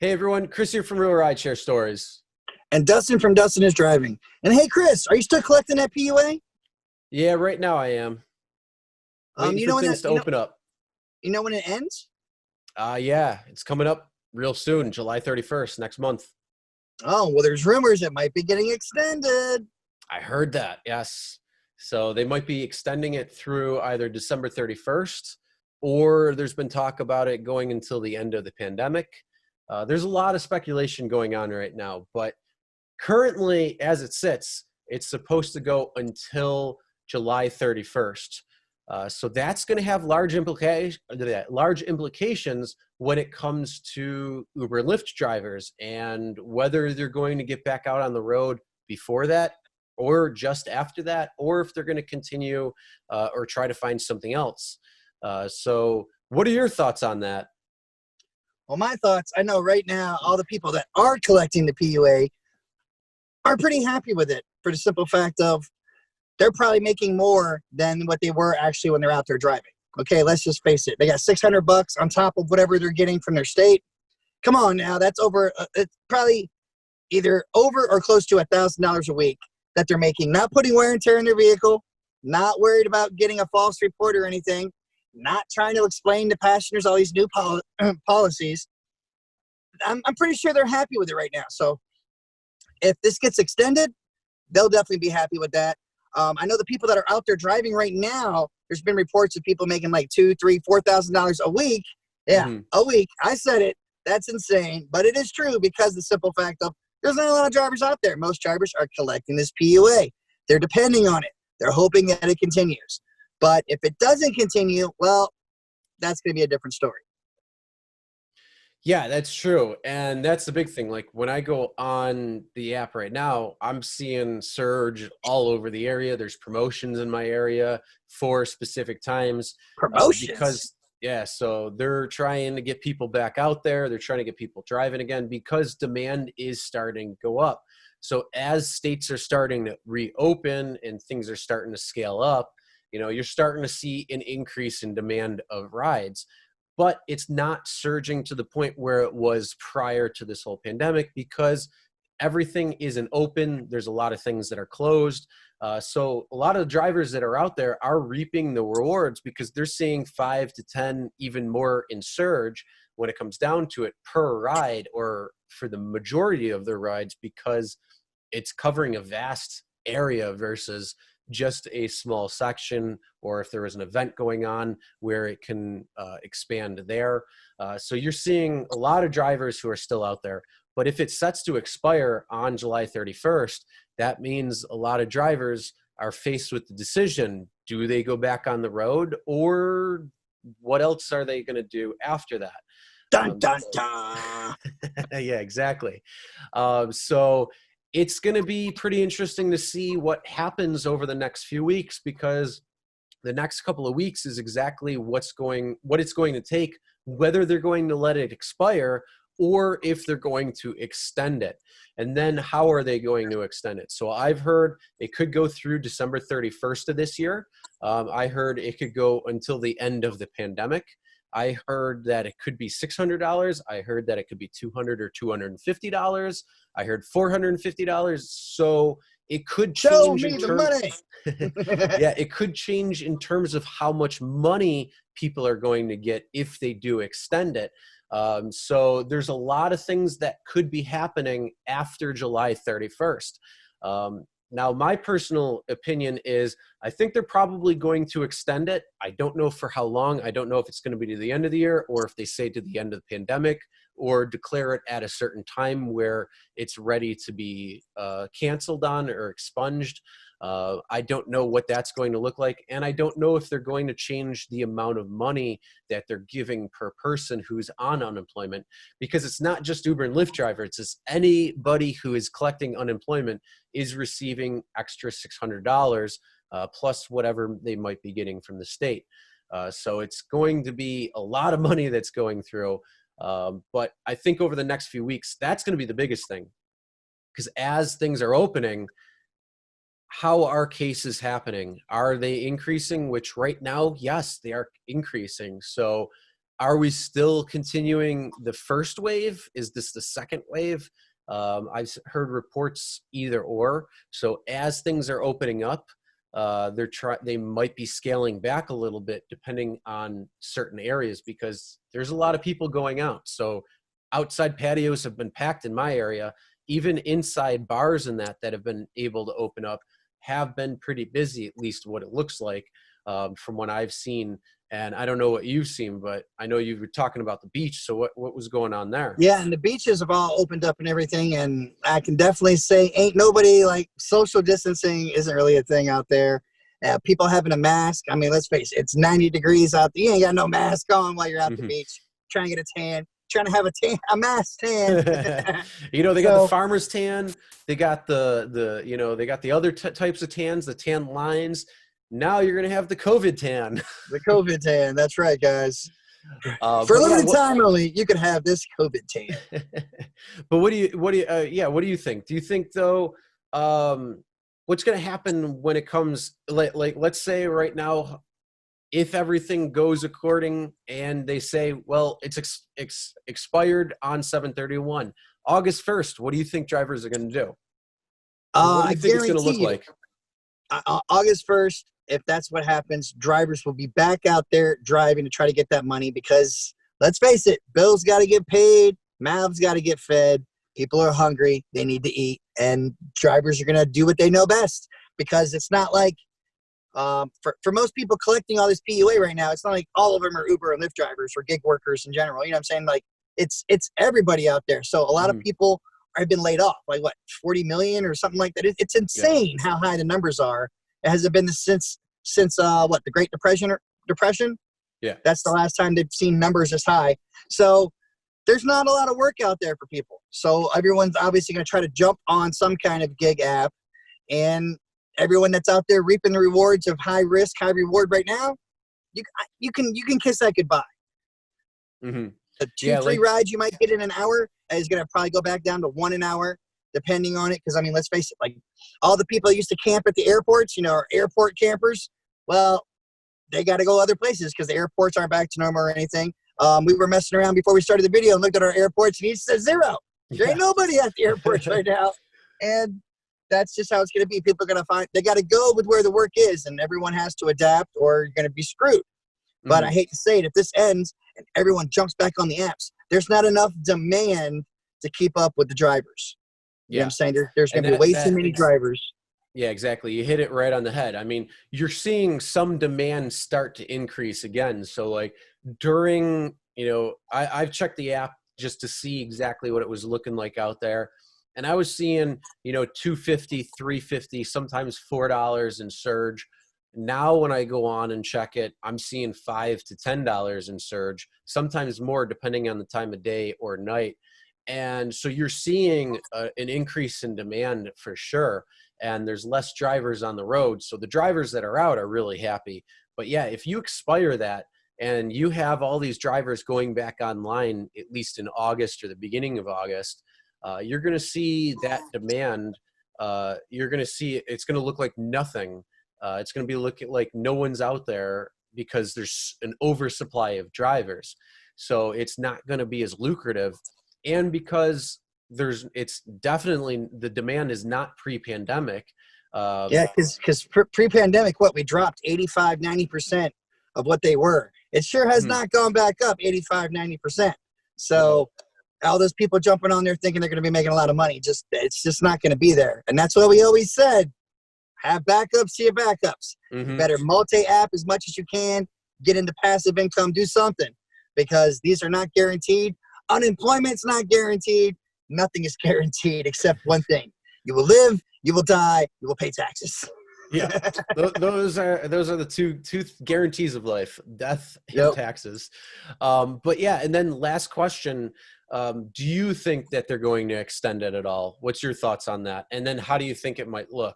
Hey everyone, Chris here from Real Rideshare Stories. And Dustin from Dustin is Driving. And hey, Chris, are you still collecting that PUA? Yeah, right now I am waiting You for know when that things to open up. you know when it ends? Yeah, it's coming up real soon, July 31st, next month. Oh, well, there's rumors it might be getting extended. I heard that, yes. So they might be extending it through either December 31st or there's been talk about it going until the end of the pandemic. There's a lot of speculation going on right now, but currently, as it sits, it's supposed to go until July 31st. So that's going to have large implications when it comes to Uber and Lyft drivers and whether they're going to get back out on the road before that or just after that, or if they're going to continue or try to find something else. So what are your thoughts on that? Well, my thoughts, I know right now all the people that are collecting the PUA are pretty happy with it for the simple fact of they're probably making more than what they were actually when they're out there driving. Okay, let's just face it. They got $600 on top of whatever they're getting from their state. Come on now, that's over. It's probably either over or close to $1,000 a week that they're making, not putting wear and tear in their vehicle, not worried about getting a false report or anything, not trying to explain to passengers all these new policies. I'm pretty sure they're happy with it right now. So if this gets extended, they'll definitely be happy with that. I know the people that are out there driving right now, there's been reports of people making like $2,000, $3,000, $4,000 a week. Yeah, a week. I said it. That's insane. But it is true because the simple fact of there's not a lot of drivers out there. Most drivers are collecting this PUA. They're depending on it. They're hoping that it continues. But if it doesn't continue, well, that's going to be a different story. Yeah, that's true. And that's the big thing. Like when I go on the app right now, I'm seeing surge all over the area. There's promotions in my area for specific times Promotions. because, yeah, so they're trying to get people back out there. They're trying to get people driving again because demand is starting to go up. So as states are starting to reopen and things are starting to scale up, you're starting to see an increase in demand of rides, but it's not surging to the point where it was prior to this whole pandemic because everything isn't open. There's a lot of things that are closed. So a lot of drivers that are out there are reaping the rewards because they're seeing 5 to 10, even more in surge when it comes down to it per ride or for the majority of their rides because it's covering a vast area versus just a small section, or if there is an event going on where it can expand there. So you're seeing a lot of drivers who are still out there. But if it sets to expire on July 31st, that means a lot of drivers are faced with the decision, do they go back on the road or what else are they going to do after that? Dun, dun, dun. Yeah, exactly. So it's going to be pretty interesting to see what happens over the next few weeks because the next couple of weeks is exactly what it's going to take, whether they're going to let it expire or if they're going to extend it. And then how are they going to extend it? So I've heard it could go through December 31st of this year. I heard it could go until the end of the pandemic. I heard that it could be $600. I heard that it could be $200 or $250. I heard $450. So it could Show change me in the terms. money. Yeah, it could change in terms of how much money people are going to get if they do extend it. So there's a lot of things that could be happening after July 31st. Now, my personal opinion is I think they're probably going to extend it. I don't know for how long. I don't know if it's going to be to the end of the year or if they say to the end of the pandemic or declare it at a certain time where it's ready to be canceled on or expunged. I don't know what that's going to look like. And I don't know if they're going to change the amount of money that they're giving per person who's on unemployment, because it's not just Uber and Lyft drivers. It's just anybody who is collecting unemployment is receiving extra $600 plus whatever they might be getting from the state. So it's going to be a lot of money that's going through. But I think over the next few weeks, that's going to be the biggest thing. Because as things are opening, how are cases happening? Are they increasing? Which right now, yes, they are increasing. So Are we still continuing the first wave? Is this the second wave? I've heard reports either or. So as things are opening up, they might be scaling back a little bit depending on certain areas, because there's a lot of people going out. So outside patios have been packed in my area. Even inside bars and that have been able to open up have been pretty busy, at least what it looks like, from what I've seen. And I don't know what you've seen, but I know you were talking about the beach. So what was going on there? Yeah, and the beaches have all opened up and everything. And I can definitely say ain't nobody, like, social distancing isn't really a thing out there. People having a mask. I mean, let's face it, it's 90 degrees out there. You ain't got no mask on while you're at the beach trying to get a tan, trying to have a mask tan. You know, they got the farmer's tan. They got they got the other types of tans, the tan lines. Now you're going to have the COVID tan. The COVID tan. That's right, guys. For a limited time only, you can have this COVID tan. But what do you think? Do you think, though, what's going to happen when it comes, like let's say right now, if everything goes according and they say, well, it's expired on 7/31, August 1st, what do you think drivers are going to do? What do you think it's going to look like? August 1st, if that's what happens, drivers will be back out there driving to try to get that money, because let's face it, bills got to get paid, mouths got to get fed, people are hungry, they need to eat, and drivers are going to do what they know best, because it's not like, for most people collecting all this PUA right now, it's not like all of them are Uber and Lyft drivers or gig workers in general. You know what I'm saying? Like, it's everybody out there. So a lot of people have been laid off, like 40 million or something like that. It's insane how high the numbers are. Has it been since the Great Depression? Yeah. That's the last time they've seen numbers this high. So there's not a lot of work out there for people. So everyone's obviously going to try to jump on some kind of gig app, and everyone that's out there reaping the rewards of high risk, high reward right now, you can kiss that goodbye. The 2-3 rides you might get in an hour is going to probably go back down to 1 an hour, depending on it. Because, I mean, let's face it, like, all the people that used to camp at the airports, are airport campers. Well, they got to go other places because the airports aren't back to normal or anything. We were messing around before we started the video and looked at our airports, and he said 0. There ain't nobody at the airports right now. And that's just how it's going to be. People are going to they got to go with where the work is, and everyone has to adapt or you're going to be screwed. But I hate to say it, if this ends and everyone jumps back on the apps, there's not enough demand to keep up with the drivers. You know what I'm saying? There's going to be way too many drivers. Yeah, exactly. You hit it right on the head. I mean, you're seeing some demand start to increase again. So like during, I've checked the app just to see exactly what it was looking like out there. And I was seeing, $2.50, $3.50, sometimes $4 in surge. Now when I go on and check it, I'm seeing $5 to $10 in surge, sometimes more depending on the time of day or night. And so you're seeing an increase in demand for sure. And there's less drivers on the road. So the drivers that are out are really happy. But yeah, if you expire that and you have all these drivers going back online, at least in August or the beginning of August, you're going to see that demand. You're going to see it's going to look like nothing. It's going to be looking like no one's out there because there's an oversupply of drivers. So it's not going to be as lucrative. And because it's definitely, the demand is not pre-pandemic. Because pre-pandemic, we dropped 85, 90% of what they were. It sure has not gone back up 85, 90%. So all those people jumping on there thinking they're going to be making a lot of money, it's just not going to be there. And that's what we always said. Have backups to your backups. You better multi-app as much as you can. Get into passive income. Do something, because these are not guaranteed. Unemployment's not guaranteed. Nothing is guaranteed except one thing: you will live, you will die, you will pay taxes. Yeah, those are the two guarantees of life: death and taxes. But yeah, and then last question: do you think that they're going to extend it at all? What's your thoughts on that? And then how do you think it might look?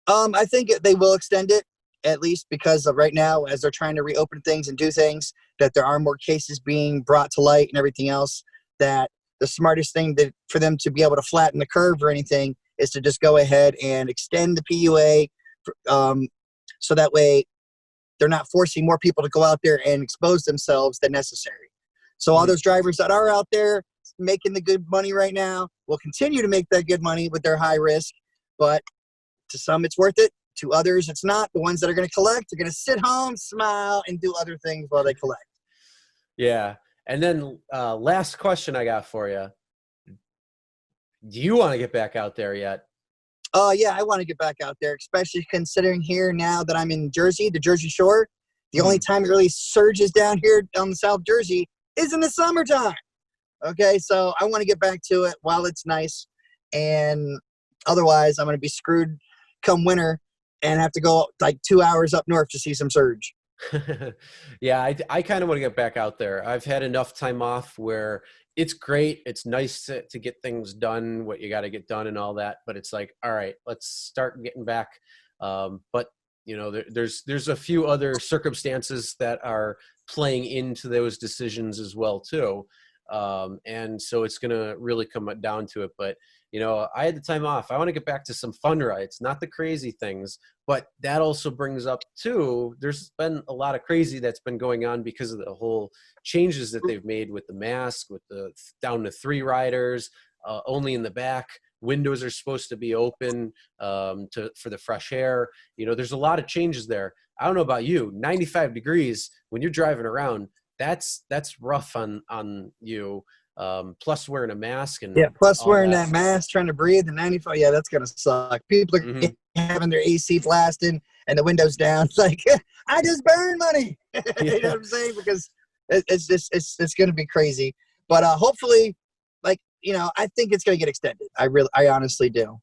I think they will extend it, at least because of right now, as they're trying to reopen things and do things, that there are more cases being brought to light and everything else, that the smartest thing for them to be able to flatten the curve or anything is to just go ahead and extend the PUA, so that way they're not forcing more people to go out there and expose themselves than necessary. So all those drivers that are out there making the good money right now will continue to make that good money with their high risk. But to some, it's worth it. To others, it's not. The ones that are going to collect are going to sit home, smile, and do other things while they collect. Yeah. And then last question I got for you. Do you want to get back out there yet? Yeah, I want to get back out there, especially considering here now that I'm in Jersey, the Jersey Shore. The only time it really surges down here on the South Jersey is in the summertime. Okay, so I want to get back to it while it's nice. And otherwise, I'm going to be screwed come winter and have to go like 2 hours up north to see some surge. Yeah, I kind of want to get back out there. I've had enough time off where it's great. It's nice to get things done, what you got to get done and all that. But it's like, all right, let's start getting back. But you know, there's a few other circumstances that are playing into those decisions as well too. And so it's going to really come down to it. But, you know, I had the time off. I want to get back to some fun rides, not the crazy things. But that also brings up too, there's been a lot of crazy that's been going on because of the whole changes that they've made with the mask, with the down to 3 riders, only in the back. Windows are supposed to be open for the fresh air. You know, there's a lot of changes there. I don't know about you, 95 degrees when you're driving around, that's rough on you. Plus wearing a mask and plus wearing that mask, trying to breathe in 95. Yeah, that's gonna suck. People are having their AC blasting and the windows down. It's like, I just burned money. You know what I'm saying? Because it's gonna be crazy. But hopefully, like, you know, I think it's gonna get extended. I honestly do.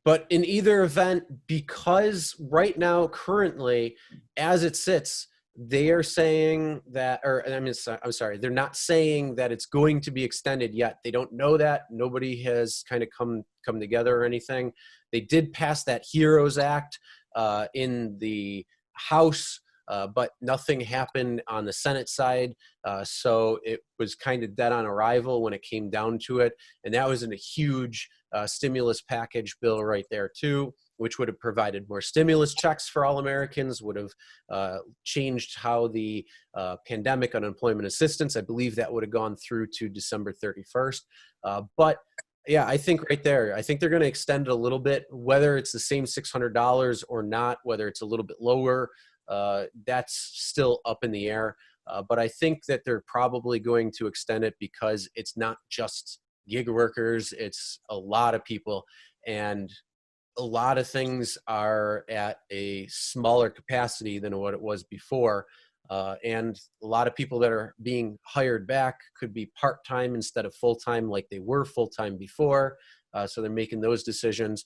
But in either event, because right now, currently, as it sits, they are saying that, or I'm sorry, they're not saying that it's going to be extended yet. They don't know that. Nobody has kind of come together or anything. They did pass that HEROES Act in the House, but nothing happened on the Senate side. So it was kind of dead on arrival when it came down to it. And that was in a huge stimulus package bill right there too, which would have provided more stimulus checks for all Americans, would have changed how the pandemic unemployment assistance, I believe that would have gone through to December 31st. But yeah, I think right there, I think they're going to extend it a little bit, whether it's the same $600 or not, whether it's a little bit lower, that's still up in the air. But I think that they're probably going to extend it because it's not just gig workers, it's a lot of people. And a lot of things are at a smaller capacity than what it was before. And a lot of people that are being hired back could be part-time instead of full-time like they were full-time before. So they're making those decisions.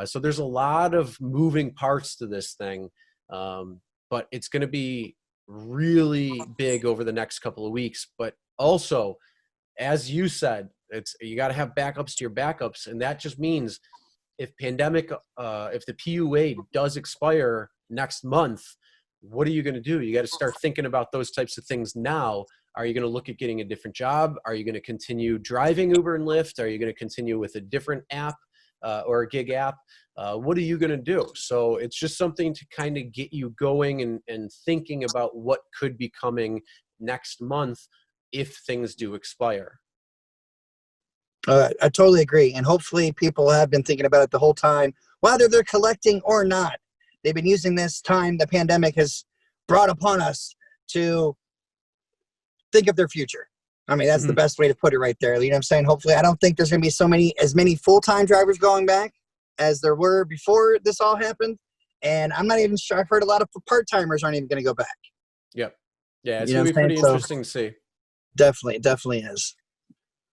So there's a lot of moving parts to this thing. But it's going to be really big over the next couple of weeks. But also, as you said, you got to have backups to your backups. And that just means if the PUA does expire next month, what are you going to do? You got to start thinking about those types of things now. Are you going to look at getting a different job? Are you going to continue driving Uber and Lyft? Are you going to continue with a different app or a gig app? What are you going to do? So it's just something to kind of get you going and thinking about what could be coming next month if things do expire. I totally agree. And hopefully people have been thinking about it the whole time, whether they're collecting or not. They've been using this time the pandemic has brought upon us to think of their future. I mean, that's the best way to put it right there. You know what I'm saying? Hopefully, I don't think there's going to be as many full-time drivers going back as there were before this all happened. And I'm not even sure. I've heard a lot of part-timers aren't even going to go back. Yep. Yeah, it's going to be pretty interesting to see. Definitely is.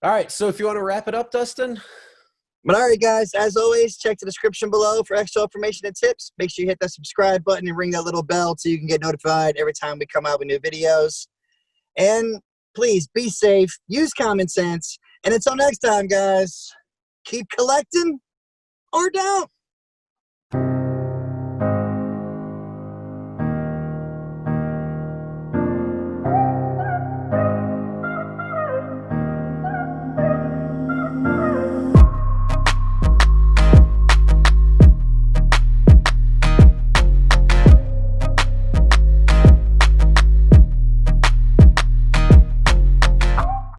All right, so if you want to wrap it up, Dustin. But all right, guys, as always, check the description below for extra information and tips. Make sure you hit that subscribe button and ring that little bell so you can get notified every time we come out with new videos. And please be safe, use common sense, and until next time, guys, keep collecting or don't.